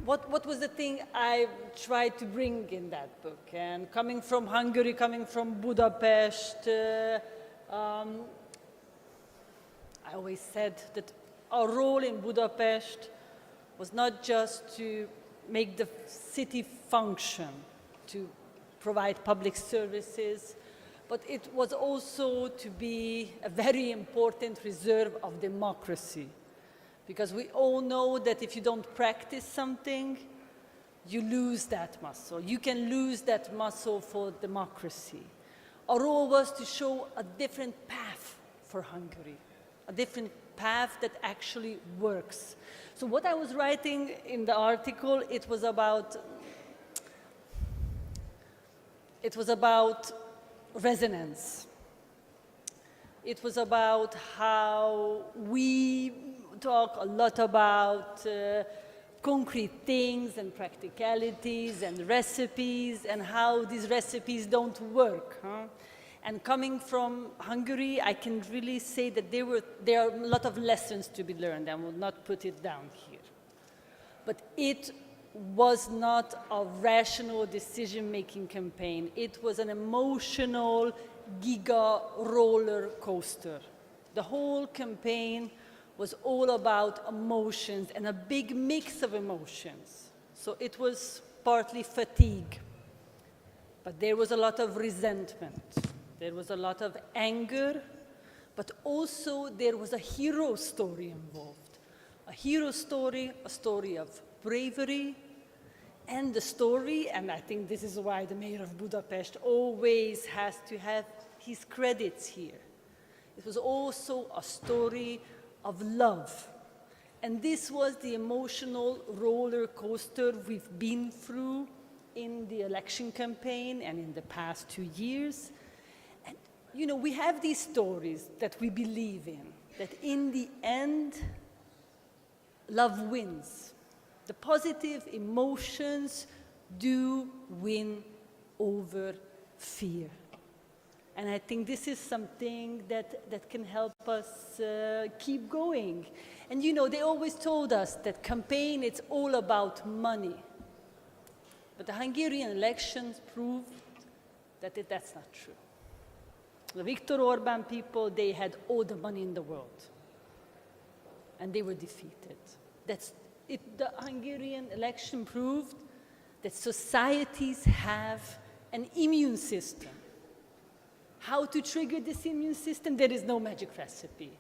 what was the thing I tried to bring in that book? And coming from Hungary, coming from Budapest, I always said that our role in Budapest was not just to make the city function, to provide public services, but it was also to be a very important reserve of democracy. Because we all know that if you don't practice something, you lose that muscle. You can lose that muscle for democracy. Our role was to show a different path for Hungary, a different path that actually works. So what I was writing in the article, it was about resonance. It was about how we talk a lot about concrete things and practicalities and recipes and how these recipes don't work. And coming from Hungary, I can really say that there are a lot of lessons to be learned. I will not put it down here. But it was not a rational decision-making campaign. It was an emotional giga roller coaster. The whole campaign was all about emotions and a big mix of emotions. So it was partly fatigue, but there was a lot of resentment. There was a lot of anger, but also there was a hero story involved. A hero story, a story of bravery, and the story, and I think this is why the mayor of Budapest always has to have his credits here. It was also a story of love. And this was the emotional roller coaster we've been through in the election campaign and in the past 2 years. And, you know, we have these stories that we believe in, that in the end, love wins. The positive emotions do win over fear. And I think this is something that can help us keep going. And you know, they always told us that campaign, it's all about money. But the Hungarian elections proved that that's not true. The Viktor Orbán people, they had all the money in the world. And they were defeated. The Hungarian election proved that societies have an immune system. How to trigger this immune system, there is no magic recipe.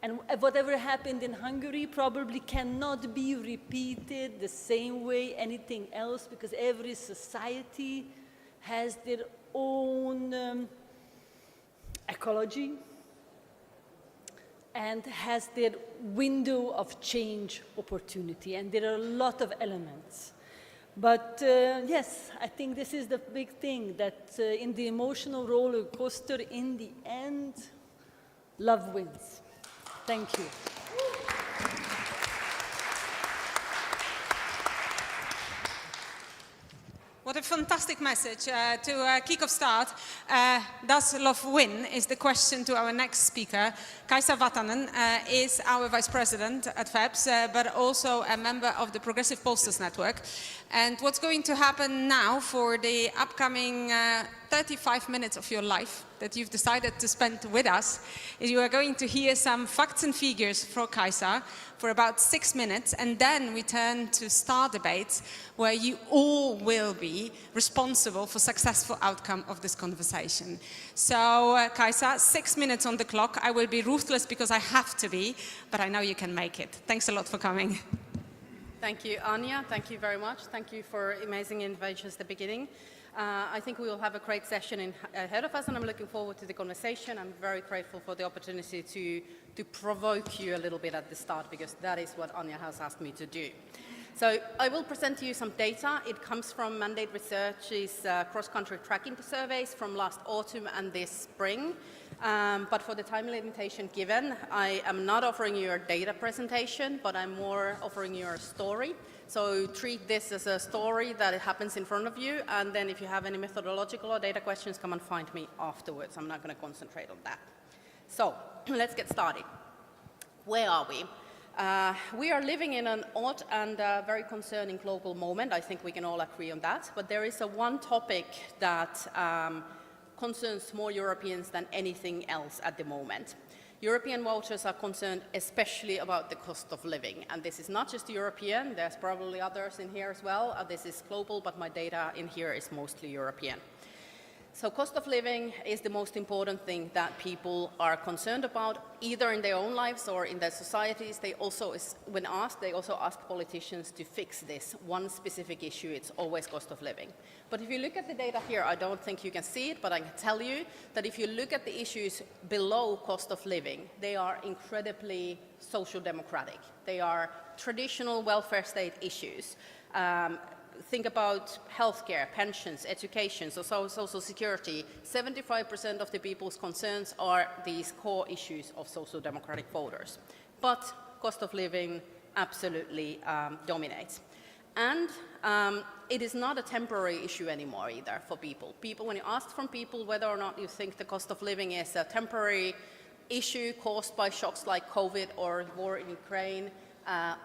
And whatever happened in Hungary probably cannot be repeated the same way anything else, because every society has their own ecology and has their window of change opportunity. And there are a lot of elements. But yes, I think this is the big thing, that in the emotional roller coaster, in the end, love wins. Thank you. What a fantastic message to kick off start. Does love win is the question to our next speaker. Kaisa Vatanen is our Vice President at FEPS, but also a member of the Progressive Pollsters Network. And what's going to happen now for the upcoming 35 minutes of your life that you've decided to spend with us is you are going to hear some facts and figures from Kaisa for about 6 minutes, and then we turn to star debates where you all will be responsible for successful outcome of this conversation. So Kaisa, 6 minutes on the clock. I will be ruthless because I have to be, but I know you can make it. Thanks a lot for coming. Thank you, Anya. Thank you very much. Thank you for amazing invitations at the beginning. I think we will have a great session ahead of us, and I'm looking forward to the conversation. I'm very grateful for the opportunity to provoke you a little bit at the start, because that is what Anya has asked me to do. So I will present to you some data. It comes from Mandate Research's cross-country tracking surveys from last autumn and this spring. But for the time limitation given, I am not offering you a data presentation, but I'm more offering you a story. So treat this as a story that it happens in front of you, and then if you have any methodological or data questions, come and find me afterwards. I'm not going to concentrate on that. So let's get started. Where are we? We are living in an odd and very concerning global moment. I think we can all agree on that. But there is one topic that concerns more Europeans than anything else at the moment. European voters are concerned especially about the cost of living. And this is not just European, there's probably others in here as well. This is global, but my data in here is mostly European. So cost of living is the most important thing that people are concerned about, either in their own lives or in their societies. They also, when asked, they also ask politicians to fix this one specific issue. It's always cost of living. But if you look at the data here, I don't think you can see it, but I can tell you that if you look at the issues below cost of living, they are incredibly social democratic. They are traditional welfare state issues. Think about healthcare, pensions, education, so social security. 75% of the people's concerns are these core issues of social democratic voters. But cost of living absolutely dominates. And it is not a temporary issue anymore either for people. When you ask from people whether or not you think the cost of living is a temporary issue caused by shocks like COVID or war in Ukraine,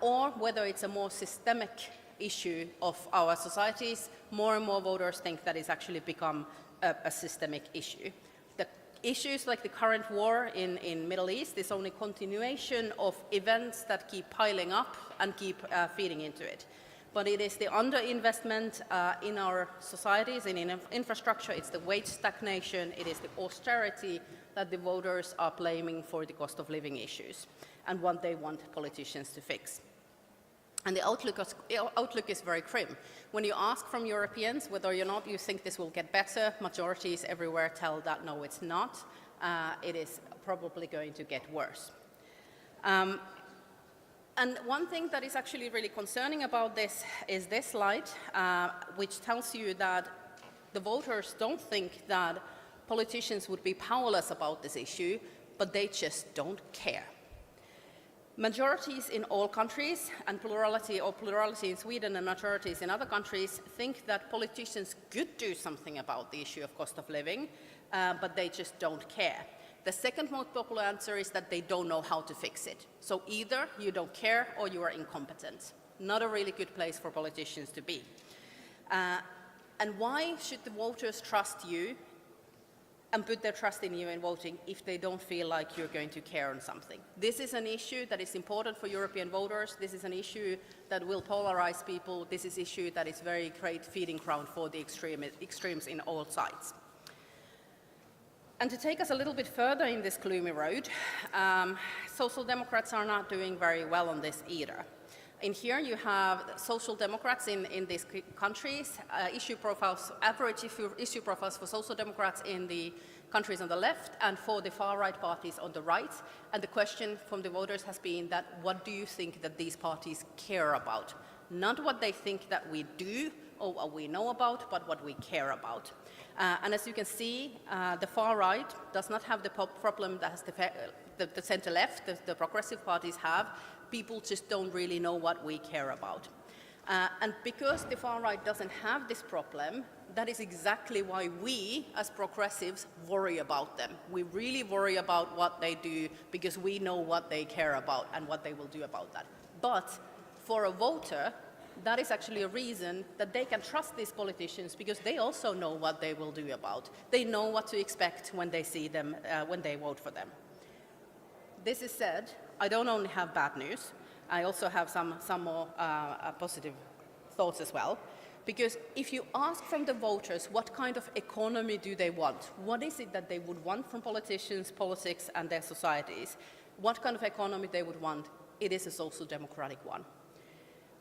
or whether it's a more systemic issue of our societies, more and more voters think that it's actually become a systemic issue. The issues like the current war in Middle East is only continuation of events that keep piling up and keep feeding into it. But it is the underinvestment in our societies, in infrastructure, it's the wage stagnation, it is the austerity that the voters are blaming for the cost of living issues and what they want politicians to fix. And the outlook is very grim. When you ask from Europeans whether or not you think this will get better, majorities everywhere tell that no, it's not. It is probably going to get worse. And one thing that is actually really concerning about this is this slide, which tells you that the voters don't think that politicians would be powerless about this issue, but they just don't care. Majorities in all countries, and plurality in Sweden and majorities in other countries, think that politicians could do something about the issue of cost of living, but they just don't care. The second most popular answer is that they don't know how to fix it. So either you don't care or you are incompetent. Not a really good place for politicians to be. And why should the voters trust you and put their trust in you in voting if they don't feel like you're going to care on something? This is an issue that is important for European voters. This is an issue that will polarize people. This is an issue that is very great feeding ground for the extremes in all sides. And to take us a little bit further in this gloomy road, social democrats are not doing very well on this either. In here you have social democrats in these countries, issue profiles, average issue profiles for social democrats in the countries on the left and for the far-right parties on the right. And the question from the voters has been that what do you think that these parties care about? Not what they think that we do or what we know about, but what we care about. And as you can see, the far right does not have the problem that the center left, the progressive parties have. People just don't really know what we care about. And because the far right doesn't have this problem, that is exactly why we, as progressives, worry about them. We really worry about what they do because we know what they care about and what they will do about that. But for a voter, that is actually a reason that they can trust these politicians because they also know what they will do about. They know what to expect when they see them, when they vote for them. This is said, I don't only have bad news, I also have some more positive thoughts as well. Because if you ask from the voters what kind of economy do they want, what is it that they would want from politicians, politics and their societies, what kind of economy they would want, it is a social democratic one.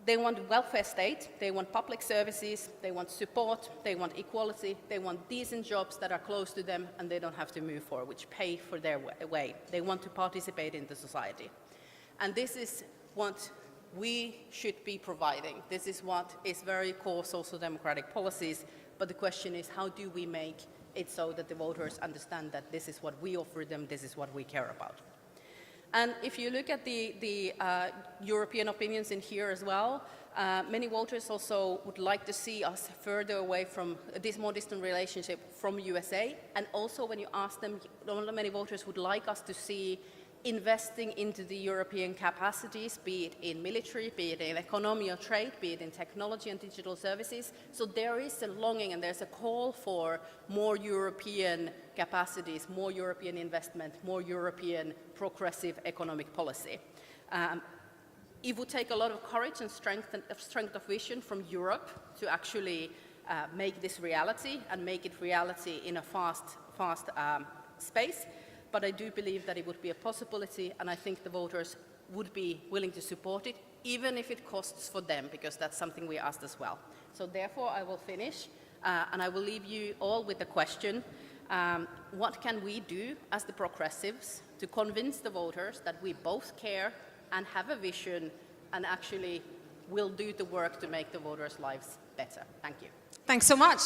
They want welfare state, they want public services, they want support, they want equality, they want decent jobs that are close to them and they don't have to move for, which pay for their way. They want to participate in the society. And this is what we should be providing. This is what is very core social democratic policies, but the question is how do we make it so that the voters understand that this is what we offer them, this is what we care about. And if you look at the European opinions in here as well, many voters also would like to see us further away from this more distant relationship from USA. And also when you ask them, many voters would like us to see investing into the European capacities, be it in military, be it in economy or trade, be it in technology and digital services. So there is a longing and there's a call for more European capacities, more European investment, more European progressive economic policy. It would take a lot of courage and strength of vision from Europe to actually make this reality and make it reality in a fast space. But I do believe that it would be a possibility, and I think the voters would be willing to support it, even if it costs for them, because that's something we asked as well. So therefore, I will finish, and I will leave you all with the question, what can we do as the progressives to convince the voters that we both care and have a vision and actually will do the work to make the voters' lives better? Thank you. Thanks so much.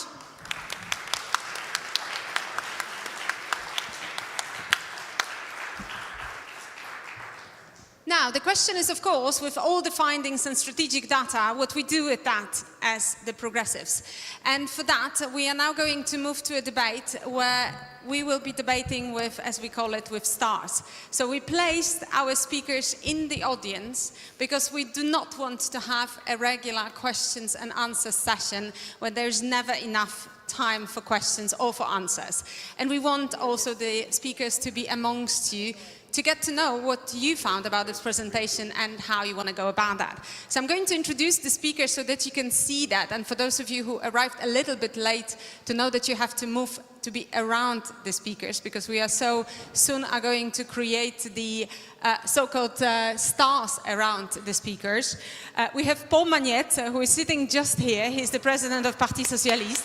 Now, the question is, of course, with all the findings and strategic data, what we do with that as the progressives. And for that, we are now going to move to a debate where we will be debating with, as we call it, with stars. So we placed our speakers in the audience because we do not want to have a regular questions and answers session where there's never enough time for questions or for answers. And we want also the speakers to be amongst you to get to know what you found about this presentation and how you want to go about that. So I'm going to introduce the speakers so that you can see that, and for those of you who arrived a little bit late, to know that you have to move to be around the speakers, because we are so soon are going to create the so-called stars around the speakers. We have Paul Magnette, who is sitting just here. He's the president of Parti Socialiste.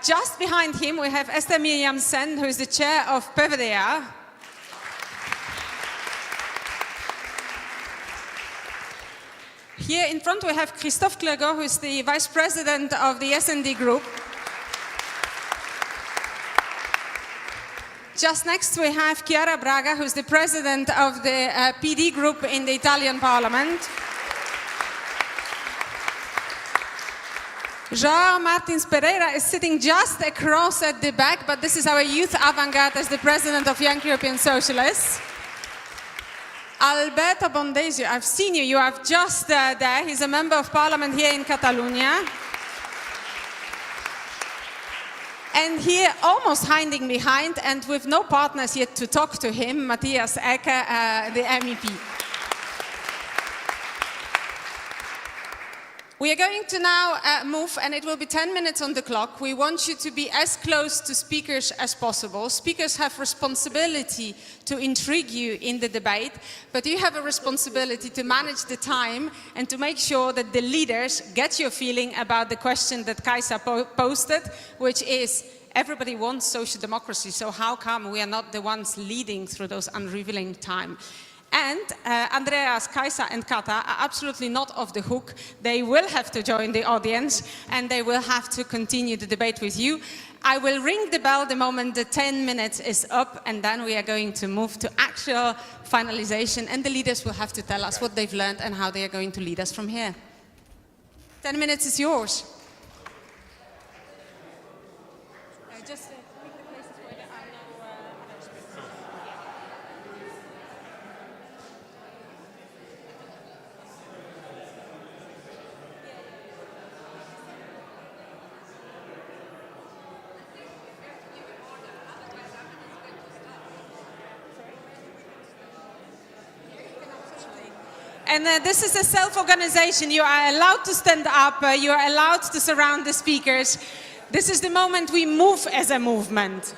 Just behind him, we have Esther Miriam Sen, who is the chair of PVDA. Here in front, we have Christophe Clergot, who is the vice president of the S&D group. Just next, we have Chiara Braga, who is the president of the PD group in the Italian parliament. João Martins Pereira is sitting just across at the back, but this is our youth avant-garde as the president of Young European Socialists. Alberto Bondesio, I've seen you, you are just there. He's a member of parliament here in Catalonia. And here, almost hiding behind, and with no partners yet to talk to him, Matthias Ecke, the MEP. We are going to now move, and it will be 10 minutes on the clock. We want you to be as close to speakers as possible. Speakers have responsibility to intrigue you in the debate, but you have a responsibility to manage the time and to make sure that the leaders get your feeling about the question that Kaisa posted, which is, everybody wants social democracy, so how come we are not the ones leading through those unrevealing time? And Andreas, Kaisa and Kata are absolutely not off the hook. They will have to join the audience and they will have to continue the debate with you. I will ring the bell the moment the 10 minutes is up, and then we are going to move to actual finalization, and the leaders will have to tell us what they've learned and how they are going to lead us from here. 10 minutes is yours. Just pick the places where there are no other speakers. And this is a self-organization. You are allowed to stand up. You are allowed to surround the speakers. This is the moment we move as a movement.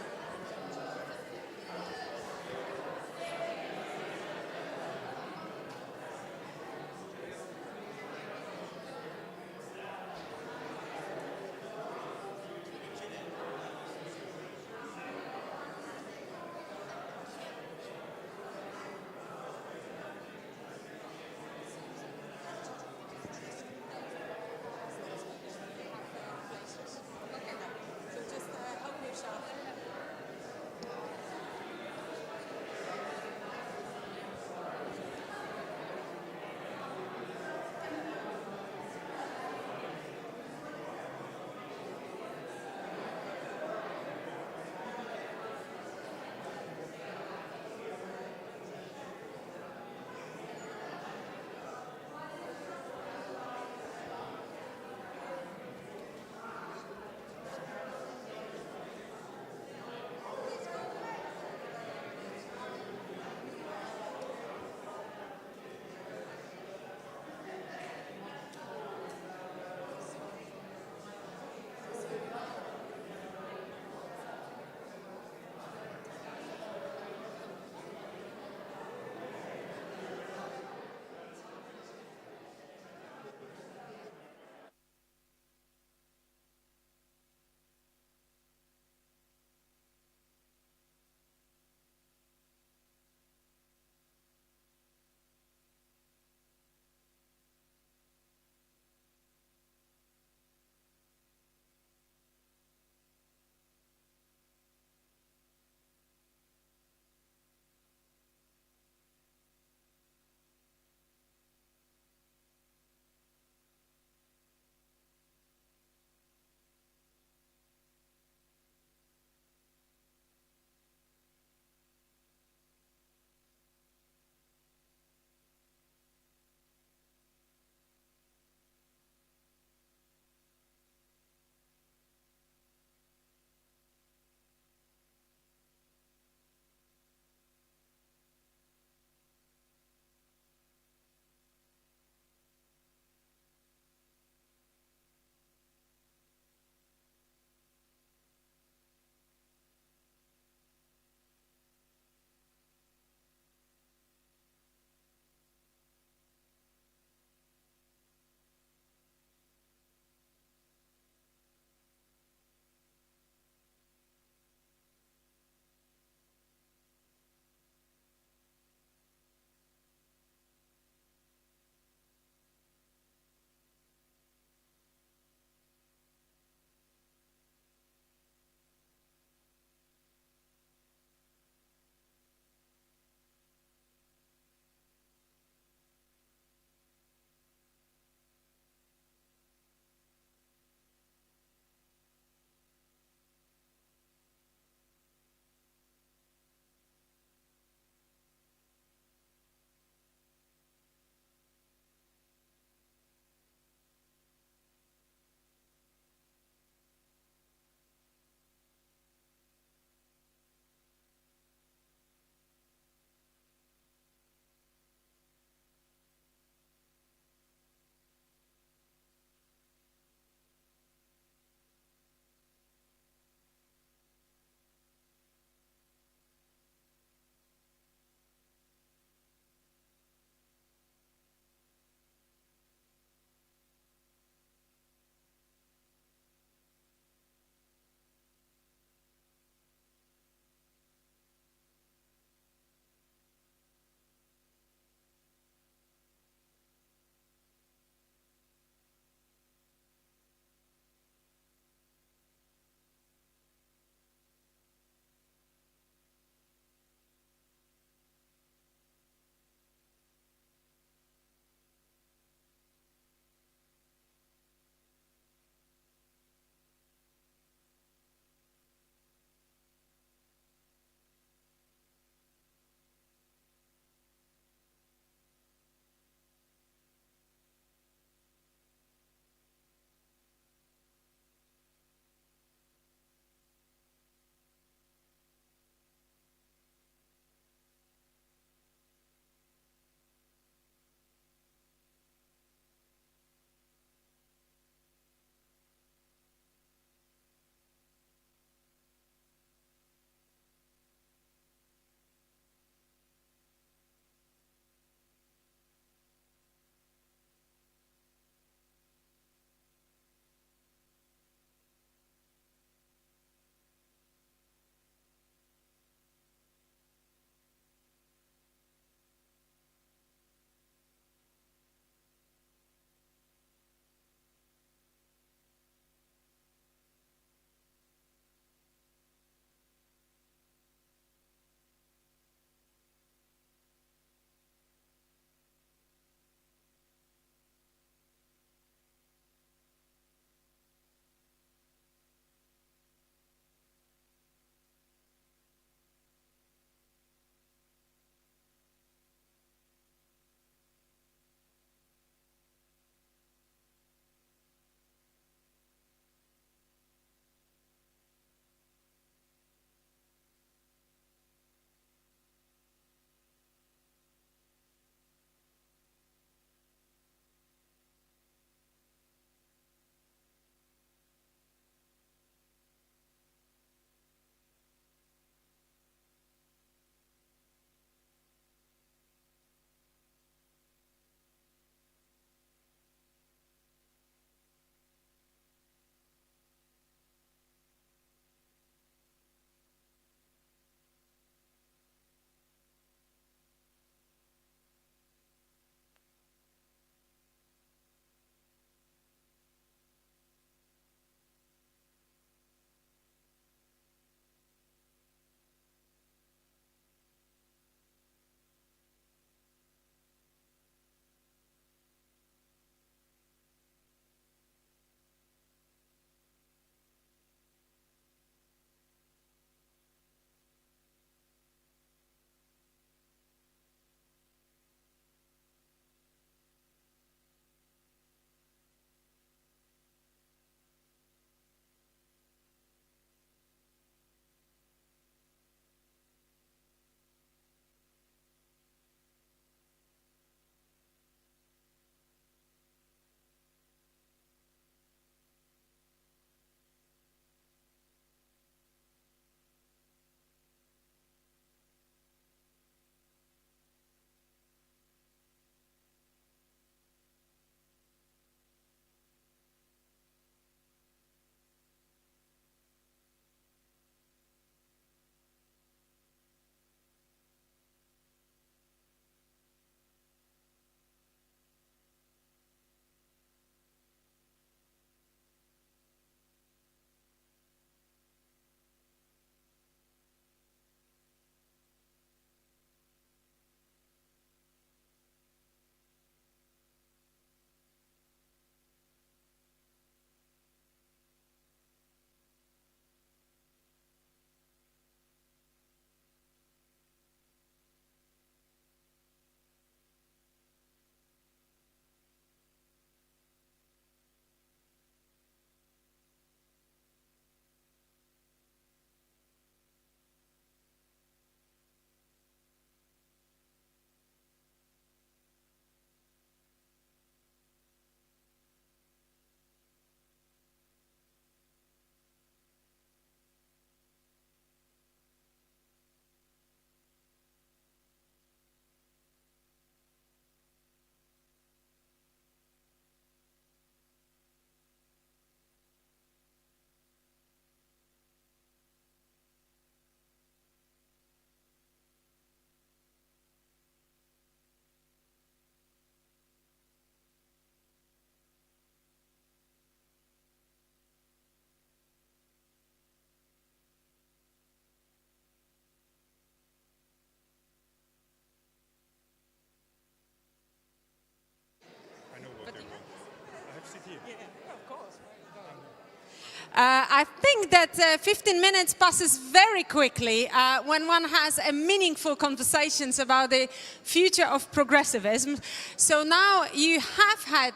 I think that 15 minutes passes very quickly when one has a meaningful conversations about the future of progressivism. So now you have had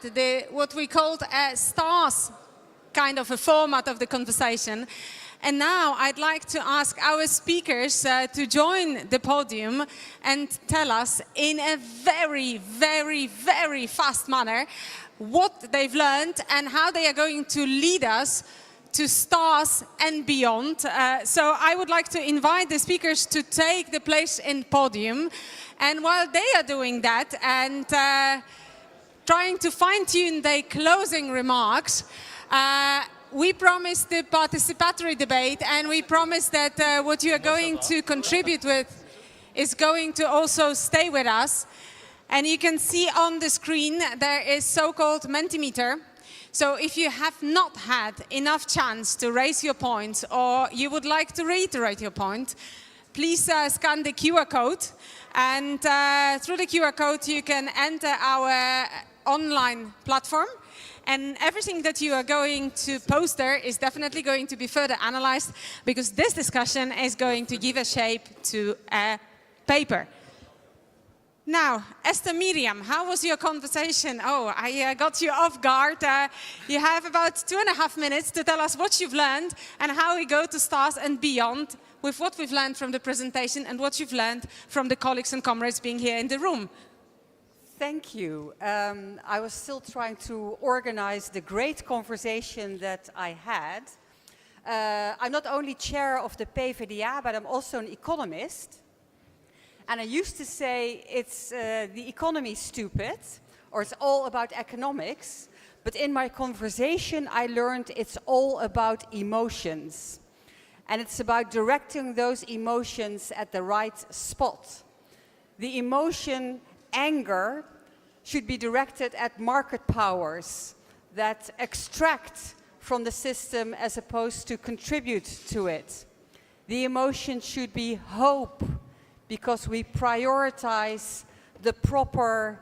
what we called a stars kind of a format of the conversation. And now I'd like to ask our speakers to join the podium and tell us in a very, very, very fast manner what they've learned and how they are going to lead us to stars and beyond. So I would like to invite the speakers to take the place in podium. And while they are doing that and trying to fine-tune their closing remarks, we promised the participatory debate, and we promised that what you are going to contribute with is going to also stay with us. And you can see on the screen there is so-called Mentimeter. So if you have not had enough chance to raise your points or you would like to reiterate your point, please scan the QR code. And through the QR code you can enter our online platform. And everything that you are going to post there is definitely going to be further analyzed, because this discussion is going to give a shape to a paper. Now, Esther Miriam, how was your conversation? Oh, I got you off guard. You have about 2.5 minutes to tell us what you've learned and how we go to stars and beyond with what we've learned from the presentation and what you've learned from the colleagues and comrades being here in the room. Thank you. I was still trying to organize the great conversation that I had. I'm not only chair of the PvdA, but I'm also an economist. And I used to say it's the economy stupid, or it's all about economics. But in my conversation, I learned it's all about emotions. And it's about directing those emotions at the right spot. The emotion anger should be directed at market powers that extract from the system as opposed to contribute to it. The emotion should be hope, because we prioritize the proper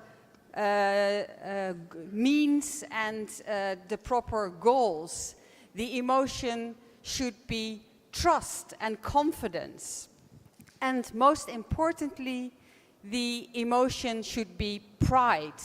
means and the proper goals. The emotion should be trust and confidence. And most importantly, the emotion should be pride.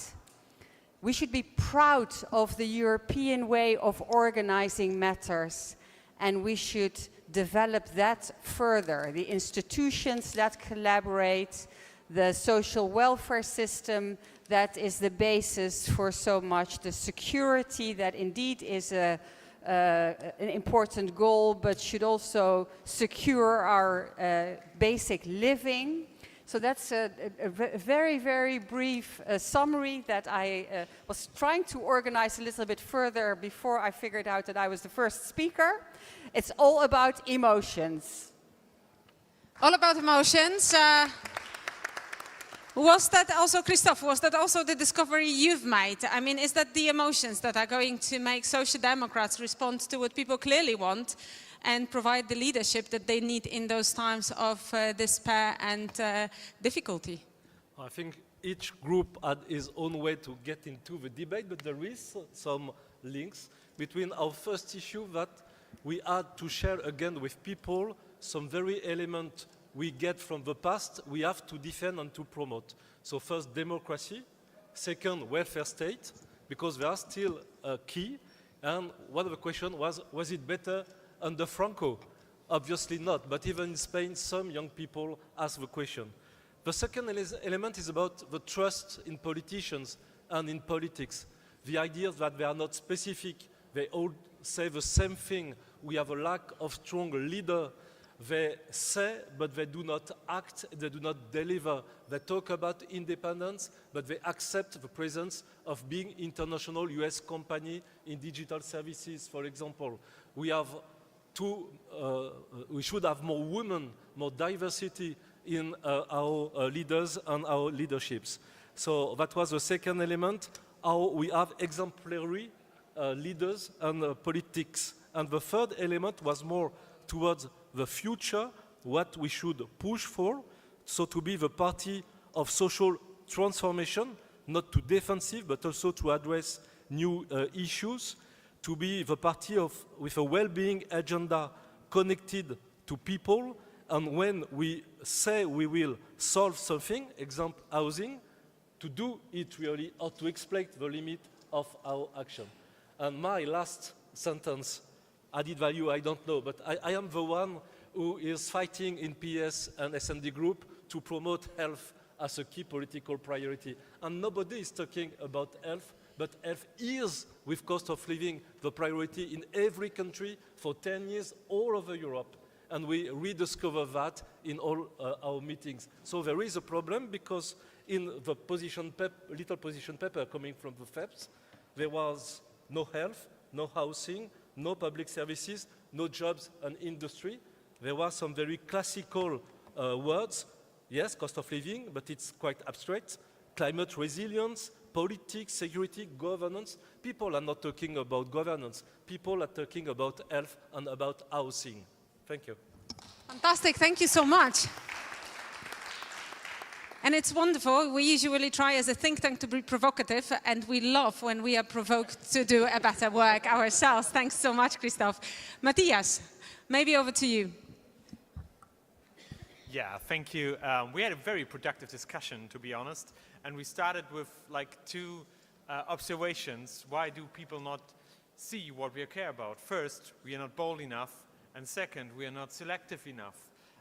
We should be proud of the European way of organizing matters, and we should develop that further. The institutions that collaborate, the social welfare system that is the basis for so much, the security that indeed is an important goal, but should also secure our basic living. So that's a very, very brief summary that I was trying to organize a little bit further before I figured out that I was the first speaker. It's all about emotions. All about emotions. Was that also, Christophe, was that also the discovery you've made? I mean, is that the emotions that are going to make social democrats respond to what people clearly want and provide the leadership that they need in those times of despair and difficulty? I think each group had its own way to get into the debate, but there is some links between our first issue that we had to share again with people some very elements we get from the past we have to defend and to promote. So first, democracy. Second, welfare state, because they are still key. And one of the questions was it better under Franco? Obviously not, but even in Spain, some young people ask the question. The second element is about the trust in politicians and in politics. The idea that they are not specific, they all say the same thing. We have a lack of strong leader. They say, but they do not act, they do not deliver. They talk about independence, but they accept the presence of big international US company in digital services, for example. We should have more women, more diversity in our leaders and our leaderships. So that was the second element, how we have exemplary leaders and politics. And the third element was more towards the future, what we should push for, so to be the party of social transformation, not too defensive, but also to address new issues, to be the party with a well-being agenda connected to people, and when we say we will solve something, example housing, to do it really or to explain the limit of our action. And my last sentence, added value, I don't know, but I am the one who is fighting in PS and SND group to promote health as a key political priority. And nobody is talking about health, but health is, with cost of living, the priority in every country for 10 years all over Europe. And we rediscover that in all our meetings. So there is a problem because in the little position paper coming from the FEPS, there was no health, no housing, no public services, no jobs and industry. There were some very classical words. Yes, cost of living, but it's quite abstract. Climate resilience, politics, security, governance. People are not talking about governance. People are talking about health and about housing. Thank you. Fantastic, thank you so much. And it's wonderful. We usually try as a think tank to be provocative, and we love when we are provoked to do a better work ourselves. Thanks so much, Christoph. Matthias, maybe over to you. Yeah, thank you. We had a very productive discussion, to be honest, and we started with like two observations. Why do people not see what we care about? First, we are not bold enough, and second, we are not selective enough.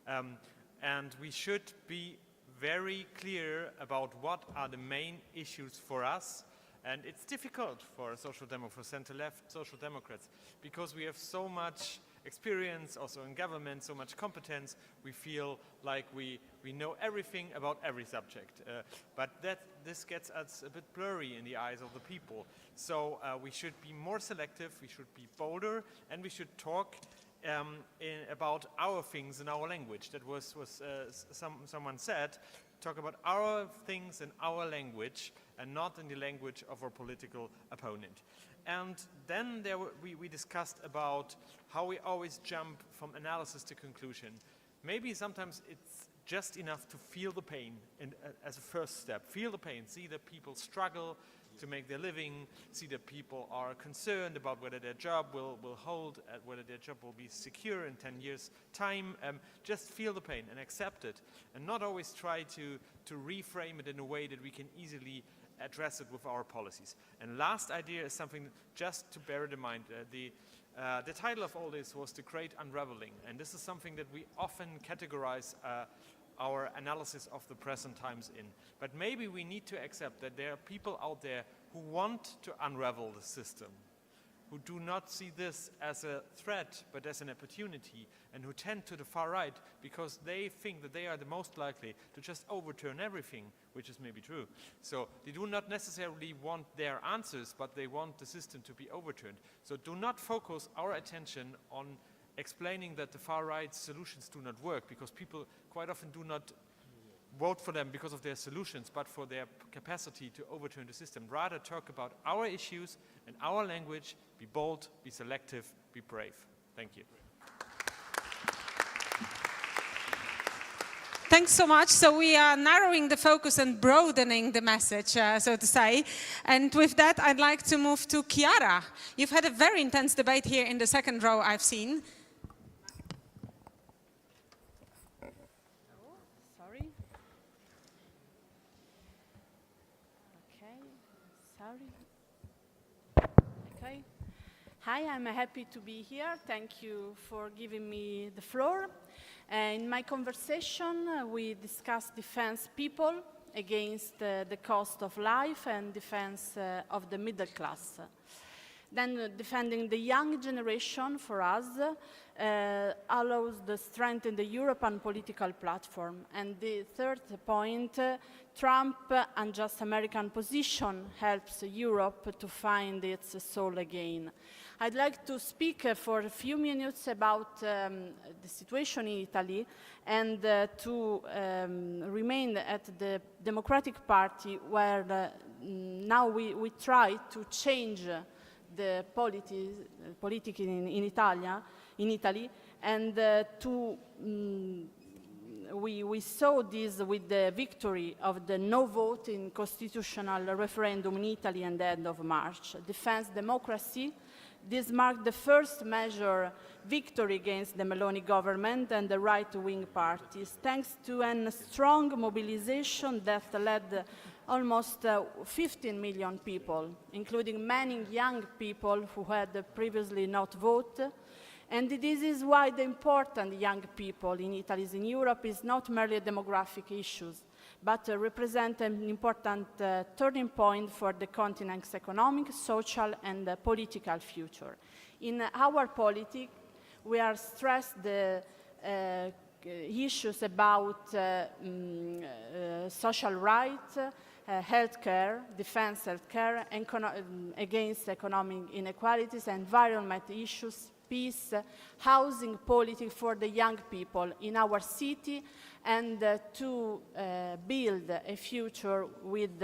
And we should be very clear about what are the main issues for us. And it's difficult for social democrats, center-left social democrats, because we have so much experience also in government, so much competence. We feel like we know everything about every subject. But this gets us a bit blurry in the eyes of the people. So we should be more selective, we should be bolder, and we should talk about our things in our language. That was someone said, talk about our things in our language and not in the language of our political opponent. And then we discussed about how we always jump from analysis to conclusion. Maybe sometimes it's just enough to feel the pain as a first step. Feel the pain, see that people struggle to make their living, see that people are concerned about whether their job will hold, whether their job will be secure in 10 years' time. Just feel the pain and accept it, and not always try to reframe it in a way that we can easily address it with our policies. And last idea is something just to bear it in mind. The title of all this was The Great Unraveling, and this is something that we often categorize our analysis of the present times in. But maybe we need to accept that there are people out there who want to unravel the system, who do not see this as a threat but as an opportunity, and who tend to the far right because they think that they are the most likely to just overturn everything, which is maybe true. So they do not necessarily want their answers, but they want the system to be overturned. So do not focus our attention on explaining that the far right solutions do not work, because people quite often do not vote for them because of their solutions, but for their capacity to overturn the system. Rather talk about our issues and our language, be bold, be selective, be brave. Thank you. Thanks so much. So we are narrowing the focus and broadening the message, so to say. And with that, I'd like to move to Chiara. You've had a very intense debate here in the second row, I've seen. Sorry. Okay, sorry. Okay. Hi, I'm happy to be here. Thank you for giving me the floor. In my conversation, we discussed defense people against the cost of life and defense of the middle class. Then defending the young generation for us allows the strength in the European political platform. And the third point, Trump unjust American position helps Europe to find its soul again. I'd like to speak for a few minutes about the situation in Italy and to remain at the Democratic Party, where now we try to change the politics in Italy, and we saw this with the victory of the no vote in constitutional referendum in Italy at the end of March. Defense democracy, This marked the first major victory against the Meloni government and the right-wing parties, thanks to a strong mobilization that led almost 15 million people, including many young people who had previously not voted. And this is why the important young people in Italy and Europe is not merely a demographic issue, but represent an important turning point for the continent's economic, social, and political future. In our politics, we are stressed the issues about social rights, healthcare, defense healthcare, against economic inequalities, environment issues, peace, housing policy for the young people in our city, and to build a future with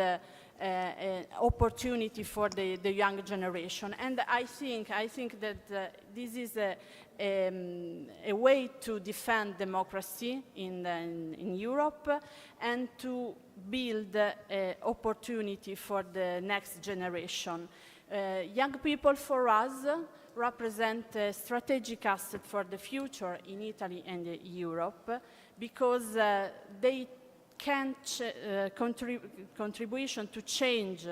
opportunity for the young generation. And I think that this is a way to defend democracy in Europe and to build opportunity for the next generation. Young people for us represent a strategic asset for the future in Italy and Europe because they can contribution to change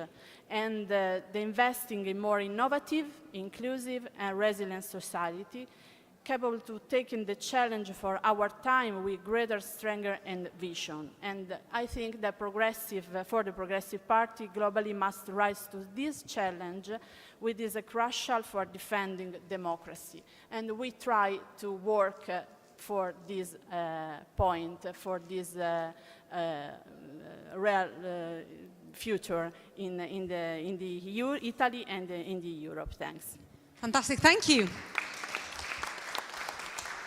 and the investing in more innovative, inclusive and resilient society, capable to taking the challenge for our time with greater strength and vision. And I think that for the Progressive Party globally must rise to this challenge, which is crucial for defending democracy. And we try to work for this point, for this real future in the Italy and in the Europe. Thanks. Fantastic, thank you.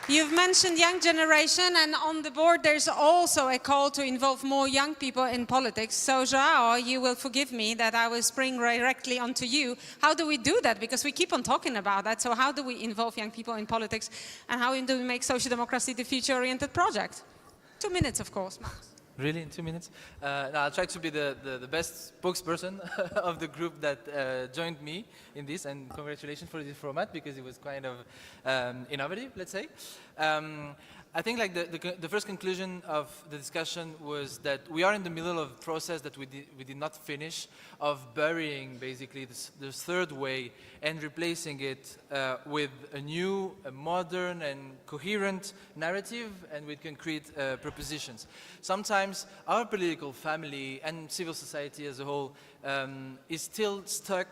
You've mentioned young generation, and on the board there's also a call to involve more young people in politics. So Joao, you will forgive me that I will spring directly onto you. How do we do that? Because we keep on talking about that. So how do we involve young people in politics, and how do we make social democracy the future-oriented project? 2 minutes, of course, Max. Really, in 2 minutes? No, I'll try to be the best spokesperson of the group that joined me in this, and congratulations for this format because it was kind of innovative, let's say. I think like the first conclusion of the discussion was that we are in the middle of a process that we did not finish, of burying basically this third way and replacing it with a new, a modern and coherent narrative and with concrete propositions. Sometimes our political family and civil society as a whole is still stuck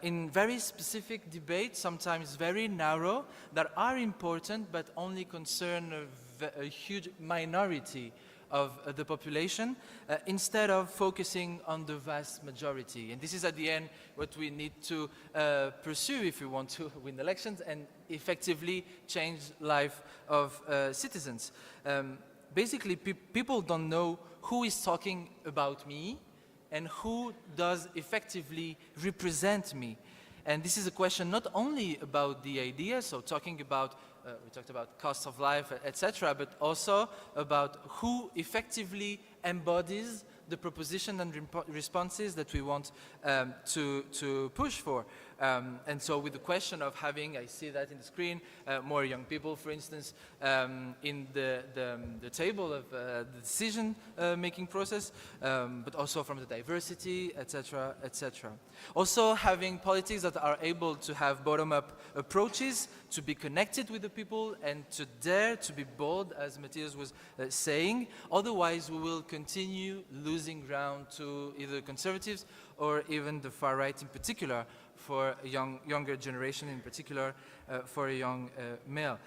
in very specific debates, sometimes very narrow, that are important but only concern a huge minority of the population, instead of focusing on the vast majority. And this is at the end what we need to pursue if we want to win elections and effectively change life of citizens. Basically, people don't know who is talking about me and who does effectively represent me. And this is a question not only about the idea, so talking about, we talked about cost of life, etc., but also about who effectively embodies the proposition and responses that we want to push for. And so with the question of having, I see that in the screen, more young people, for instance, in the table of the decision-making process, but also from the diversity, etc., etc. Also having politics that are able to have bottom-up approaches, to be connected with the people and to dare to be bold, as Matthias was saying. Otherwise, we will continue losing ground to either conservatives or even the far right in particular, for a younger generation, in particular for a young male.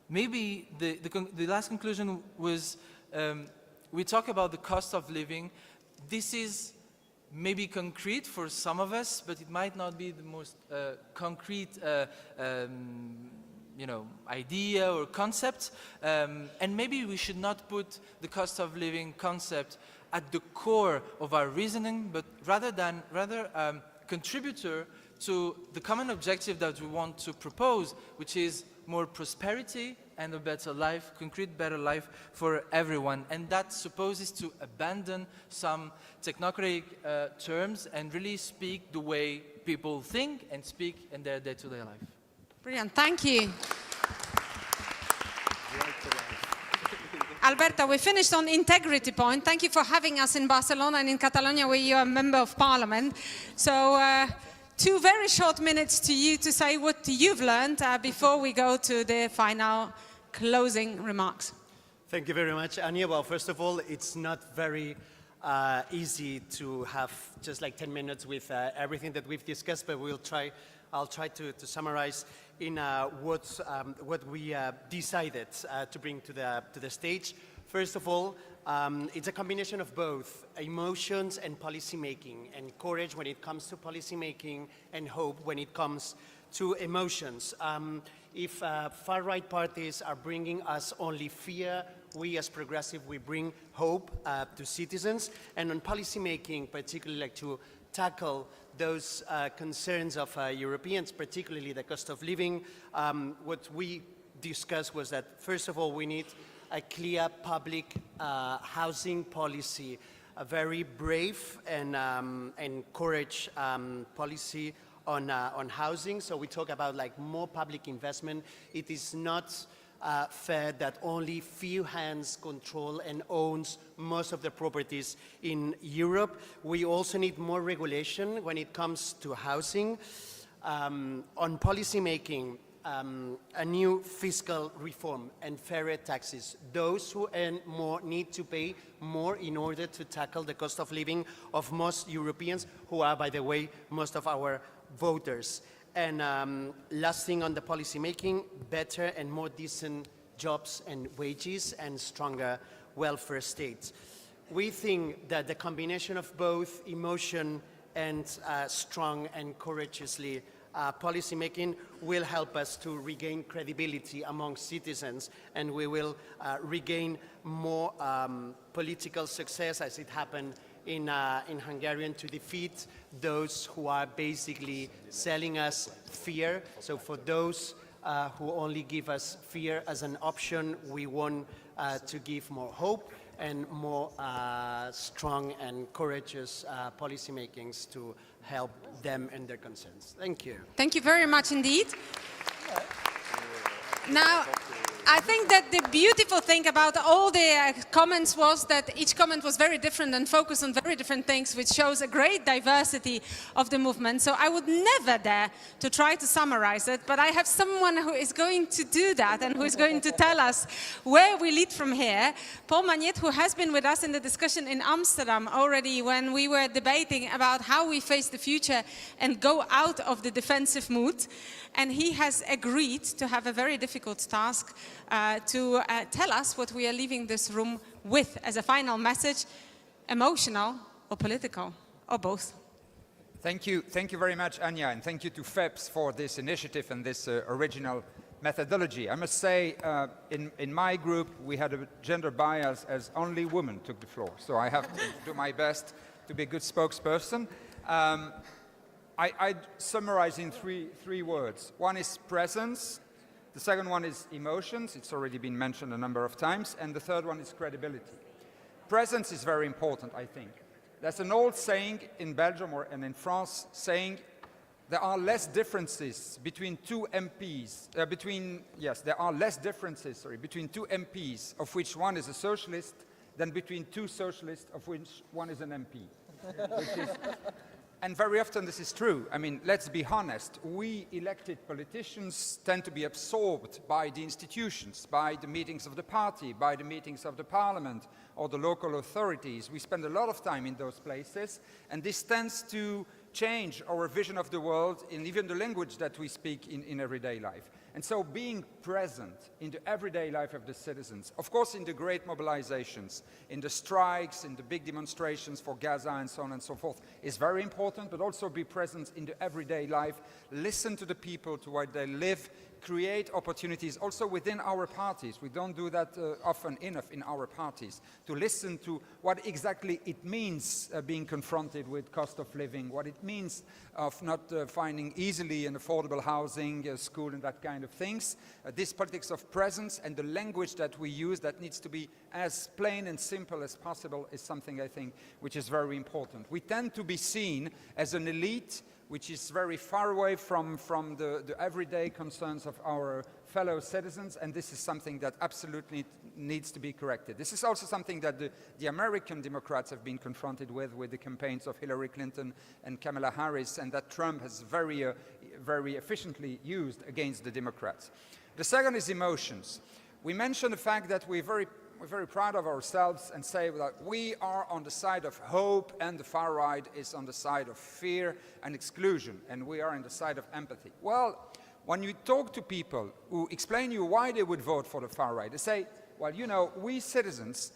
Maybe the last conclusion was, we talk about the cost of living. This is maybe concrete for some of us, but it might not be the most concrete idea or concept. And maybe we should not put the cost of living concept at the core of our reasoning, but rather contributor to the common objective that we want to propose, which is more prosperity and a better life, concrete better life for everyone. And that supposes to abandon some technocratic terms and really speak the way people think and speak in their day-to-day life. Brilliant, thank you. Alberto, we finished on integrity point. Thank you for having us in Barcelona and in Catalonia, where you are a member of parliament. So 2 very short minutes to you to say what you've learned before we go to the final closing remarks. Thank you very much, Anya. Well, first of all, it's not very easy to have just like 10 minutes with everything that we've discussed, but I'll try to summarize in what we decided to bring to the stage. First of all, it's a combination of both emotions and policy making, and courage when it comes to policy making, and hope when it comes to emotions. If far-right parties are bringing us only fear, we as progressive, we bring hope to citizens. And on policy making, particularly like to tackle those concerns of Europeans, particularly the cost of living, what we discussed was that, first of all, we need a clear public housing policy, a very brave and courage policy on housing. So we talk about like more public investment. It is not fair that only few hands control and owns most of the properties in Europe. We also need more regulation when it comes to housing. On policy making, a new fiscal reform and fairer taxes. Those who earn more need to pay more in order to tackle the cost of living of most Europeans, who are, by the way, most of our voters. And last thing on the policy making, better and more decent jobs and wages and stronger welfare states. We think that the combination of both emotion and strong and courageously policy making will help us to regain credibility among citizens, and we will regain more political success, as it happened in Hungarian, to defeat those who are basically selling us fear. So for those who only give us fear as an option, we want to give more hope and more strong and courageous policy makings to help them and their concerns. Thank you. Thank you very much indeed. Now, I think that the beautiful thing about all the comments was that each comment was very different and focused on very different things, which shows a great diversity of the movement. So I would never dare to try to summarize it, but I have someone who is going to do that and who is going to tell us where we lead from here. Paul Magnet, who has been with us in the discussion in Amsterdam already when we were debating about how we face the future and go out of the defensive mood. And he has agreed to have a very difficult task to tell us what we are leaving this room with as a final message, emotional or political, or both. Thank you very much, Anya, and thank you to FEPS for this initiative and this original methodology. I must say, in my group, we had a gender bias as only women took the floor, so I have to do my best to be a good spokesperson. I'd summarize in three words. One is presence, the second one is emotions, it's already been mentioned a number of times, and the third one is credibility. Presence is very important, I think. There's an old saying in Belgium and in France saying there are less differences between two MPs, between two MPs, of which one is a socialist, than between two socialists, of which one is an MP. And very often this is true. I mean, let's be honest. We elected politicians tend to be absorbed by the institutions, by the meetings of the party, by the meetings of the parliament or the local authorities. We spend a lot of time in those places, and this tends to change our vision of the world and even the language that we speak in everyday life. And so being present in the everyday life of the citizens, of course in the great mobilizations, in the strikes, in the big demonstrations for Gaza and so on and so forth, is very important, but also be present in the everyday life, listen to the people, to what they live, create opportunities also within our parties. We don't do that often enough in our parties, to listen to what exactly it means being confronted with cost of living, what it means of not finding easily an affordable housing, school and that kind of things. This politics of presence and the language that we use that needs to be as plain and simple as possible is something I think which is very important. We tend to be seen as an elite which is very far away from the everyday concerns of our fellow citizens, and this is something that absolutely needs to be corrected. This is also something that the American Democrats have been confronted with the campaigns of Hillary Clinton and Kamala Harris, and that Trump has very efficiently used against the Democrats. The second is emotions. We mentioned the fact that we're very proud of ourselves and say that we are on the side of hope and the far right is on the side of fear and exclusion, and we are on the side of empathy. Well, when you talk to people who explain you why they would vote for the far right, they say, well, you know, we citizens,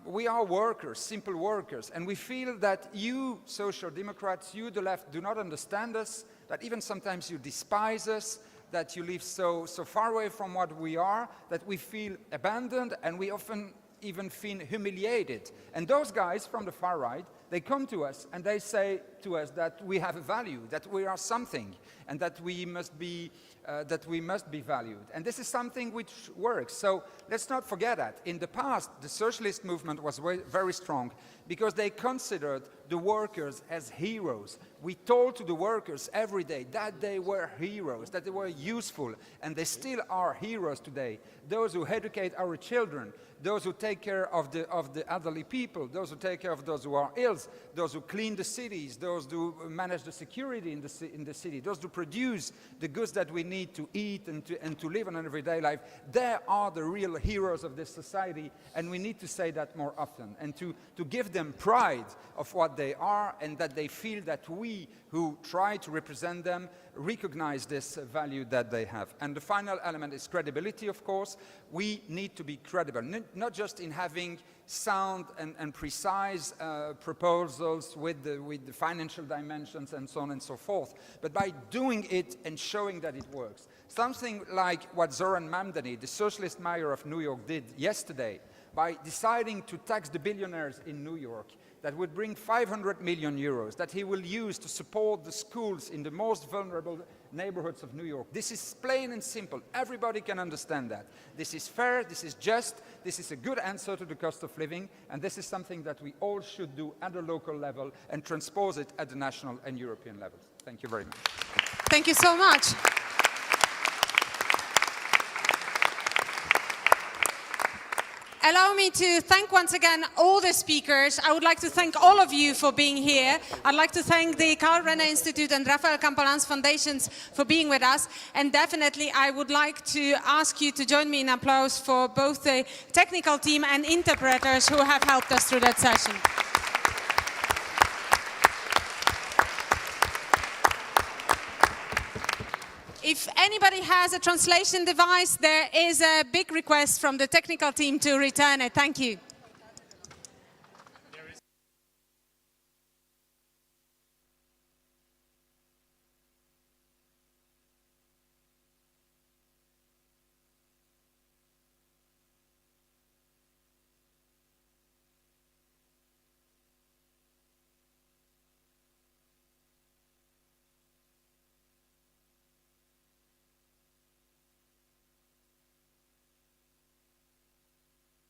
we are workers, simple workers, and we feel that you, social democrats, you, the left, do not understand us, that even sometimes you despise us, that you live so far away from what we are, that we feel abandoned, and we often even feel humiliated. And those guys from the far right, they come to us and they say to us that we have a value, that we are something, and that we must be valued. And this is something which works. So let's not forget that. In the past, the socialist movement was very strong because they considered the workers as heroes. We told to the workers every day that they were heroes, that they were useful, and they still are heroes today. Those who educate our children, those who take care of the elderly people, those who take care of those who are ill, those who clean the cities, those who manage the security in the city, those who produce the goods that we need to eat and to live in an everyday life, they are the real heroes of this society, and we need to say that more often, and to give them pride of what they are, and that they feel that we who try to represent them recognize this value that they have. And the final element is credibility, of course. We need to be credible, not just in having sound and precise proposals with the financial dimensions and so on and so forth, but by doing it and showing that it works. Something like what Zoran Mamdani, the socialist mayor of New York, did yesterday by deciding to tax the billionaires in New York. That would bring 500 million euros that he will use to support the schools in the most vulnerable neighborhoods of New York. This is plain and simple. Everybody can understand that. This is fair, this is just, this is a good answer to the cost of living, and this is something that we all should do at the local level and transpose it at the national and European levels. Thank you very much. Thank you so much. Allow me to thank once again all the speakers. I would like to thank all of you for being here. I'd like to thank the Karl Renner Institute and Rafael Campalans Foundations for being with us. And definitely I would like to ask you to join me in applause for both the technical team and interpreters who have helped us through that session. If anybody has a translation device, there is a big request from the technical team to return it. Thank you.